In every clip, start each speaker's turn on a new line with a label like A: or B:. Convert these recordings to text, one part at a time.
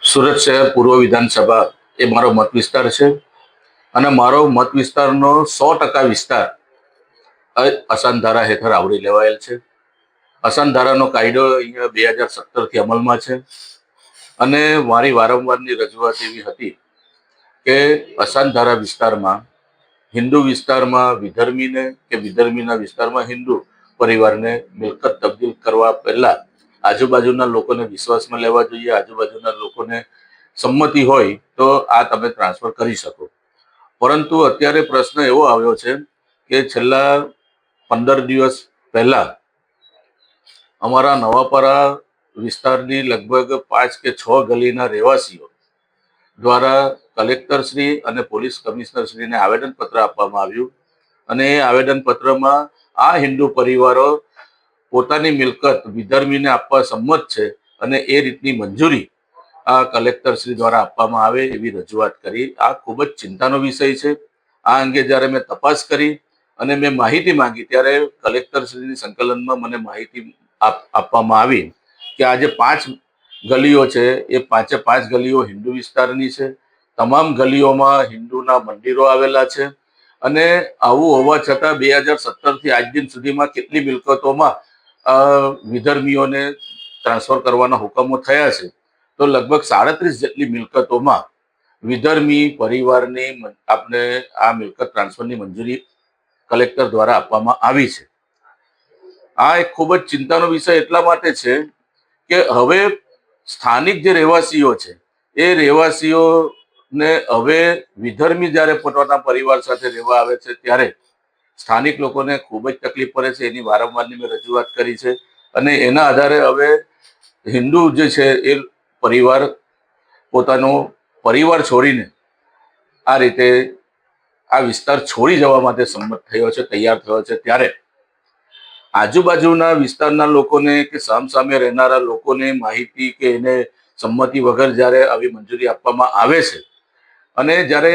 A: સુરત શહેર પૂર્વ વિધાનસભા એ મારો મત વિસ્તાર છે અને મારો મત વિસ્તારનો 100% વિસ્તાર અસાન ધારા હેઠળ આવરી લેવાયેલ છે. અસાન ધારાનો કાયદો અહીંયા 2017થી અમલમાં છે અને મારી વારંવારની રજૂઆત એવી હતી કે અસાન ધારા વિસ્તારમાં હિન્દુ વિસ્તારમાં વિધર્મીને કે વિધર્મીના વિસ્તારમાં હિન્દુ પરિવારને મિલકત તબદીલ કરવા પહેલા આજુબાજુના લોકોને વિશ્વાસમાં લેવા જોઈએ. આજુબાજુના લોકોને સંમતિ હોય તો આ તમે ટ્રાન્સફર કરી શકો. પરંતુ અત્યારે પ્રશ્ન એવો આવ્યો છે કે છેલ્લા 15 દિવસ પહેલા અમારા નવાપરા વિસ્તારની લગભગ 5 કે 6 ગલીના રહેવાસીઓ દ્વારા કલેક્ટર શ્રી અને પોલીસ કમિશનર શ્રીને આવેદનપત્ર આપવામાં આવ્યું અને એ આવેદનપત્રમાં આ હિન્દુ પરિવારો પોતાની મિલકત વિધર્મીને આપવા સંમત છે અને એ રીતની મંજૂરી આ કલેક્ટર શ્રી દ્વારા આપવામાં આવે એવી રજૂઆત કરી. આ ખૂબ જ ચિંતાનો વિષય છે. આ અંગે જ્યારે મેં તપાસ કરી અને મેં માહિતી માંગી ત્યારે કલેક્ટર શ્રીની સંકલનમાં મને માહિતી આપવામાં આવી કે આ જે 5 ગલીઓ છે એ 5 ગલીઓ હિન્દુ વિસ્તારની છે. તમામ ગલીઓમાં હિન્દુના મંદિરો આવેલા છે અને આવું હોવા છતાં 2017થી આજ દિન સુધીમાં કેટલી મિલકતોમાં વિધર્મીઓને ટ્રાન્સફર કરવાના હુકમો થયા છે તો લગભગ 37 જેટલી મિલકતોમાં વિધર્મી પરિવારની આપને આ મિલકત ટ્રાન્સફરની મંજૂરી કલેક્ટર દ્વારા આપવામાં આવી છે. આ એક ખૂબ જ ચિંતાનો વિષય એટલા માટે છે કે હવે સ્થાનિક જે રહેવાસીઓ છે એ રહેવાસીઓને હવે વિધર્મી જ્યારે પોતાના પરિવાર સાથે રહેવા આવે છે ત્યારે સ્થાનિક લોકોને ખૂબ જ તકલીફ પડે છે. એની વારંવારની મેં રજૂઆત કરી છે અને એના આધારે હવે હિન્દુ જે છે એ પરિવાર પોતાનો પરિવાર છોડીને આ રીતે આ વિસ્તાર છોડી જવા માટે સંમત થયો છે, તૈયાર થયો છે. ત્યારે આજુબાજુના વિસ્તારના લોકોને કે સામસામે રહેનારા લોકોને માહિતી કે એને સંમતિ વગર જ્યારે આવી મંજૂરી આપવામાં આવે છે અને જ્યારે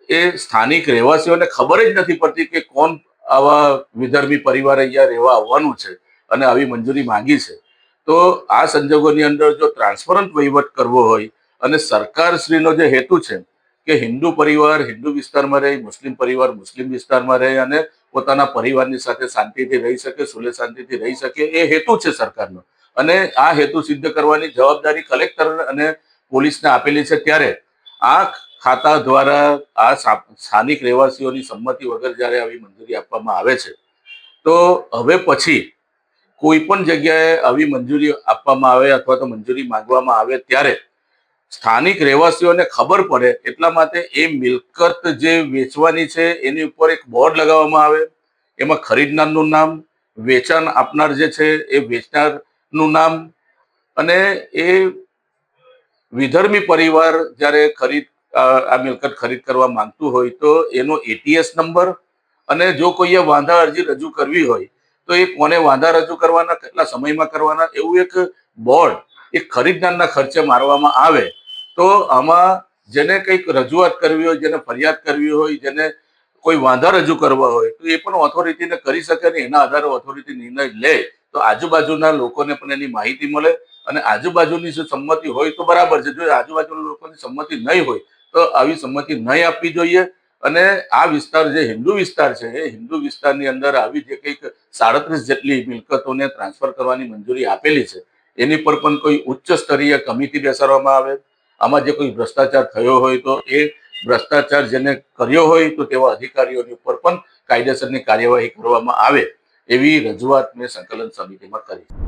A: એ સ્થાનિક રહેવાસીઓને ખબર જ નથી પડતી કે કોણ આવા વિધર્મી પરિવાર અહીંયા રહેવા આવવાનું છે અને આવી મંજૂરી માંગી છે, તો આ સંજોગોની અંદર જો ટ્રાન્સપરન્ટ વહીવટ કરવો હોય અને સરકારશ્રીનો જે હેતુ છે કે હિન્દુ પરિવાર હિન્દુ વિસ્તારમાં રહે, મુસ્લિમ પરિવાર મુસ્લિમ વિસ્તારમાં રહે અને પોતાના પરિવારની સાથે શાંતિથી રહી શકે, સુલે શાંતિથી રહી શકે, એ હેતુ છે સરકારનો અને આ હેતુ સિદ્ધ કરવાની જવાબદારી કલેક્ટર અને પોલીસને આપેલી છે. ત્યારે આ ખાતા દ્વારા આ સ્થાનિક રહેવાસીઓની સંમતિ વગર જ્યારે આવી મંજૂરી આપવામાં આવે છે તો હવે પછી કોઈ પણ જગ્યાએ આવી મંજૂરી આપવામાં આવે અથવા તો મંજૂરી માંગવામાં આવે ત્યારે સ્થાનિક રહેવાસીઓને ખબર પડે એટલા માટે એ મિલકત જે વેચવાની છે એની ઉપર એક બોર્ડ લગાવવામાં આવે. એમાં ખરીદનારનું નામ, વેચાણ આપનાર જે છે એ વેચનારનું નામ અને એ વિધર્મી પરિવાર જ્યારે આ મિલકત ખરીદ કરવા માંગતું હોય તો એનો ATS નંબર અને જો કોઈએ વાંધા અરજી રજૂ કરવી હોય તો એ કોને વાંધા રજૂ કરવાના, કેટલા સમયમાં કરવાના, એવું એક બોર્ડ એક ખરીદનારના ખર્ચે મારવામાં આવે તો આમાં જેને કંઈક રજૂઆત કરવી હોય, જેને ફરિયાદ કરવી હોય, જેને કોઈ વાંધા રજૂ કરવા હોય તો એ પણ ઓથોરિટીને કરી શકે ને એના આધારે ઓથોરિટી નિર્ણય લે તો આજુબાજુના લોકોને પણ એની માહિતી મળે અને આજુબાજુની જો સંમતિ હોય તો બરાબર છે. જો આજુબાજુના લોકોની સંમતિ નહીં હોય તો આવી સંમતિ નહીં આપવી જોઈએ અને આ વિસ્તાર જે હિન્દુ વિસ્તાર છે એ હિન્દુ વિસ્તારની અંદર આવી જે કંઈક 37 જેટલી મિલકતોને ટ્રાન્સફર કરવાની મંજૂરી આપેલી છે એની પર પણ કોઈ ઉચ્ચ સ્તરીય કમિટી બેસાડવામાં આવે. આમાં જે કોઈ ભ્રષ્ટાચાર થયો હોય તો એ ભ્રષ્ટાચાર જેને કર્યો હોય તો તેવા અધિકારીઓની ઉપર પણ કાયદેસરની કાર્યવાહી કરવામાં આવે એવી રજૂઆત મેં સંકલન સમિતિમાં કરી.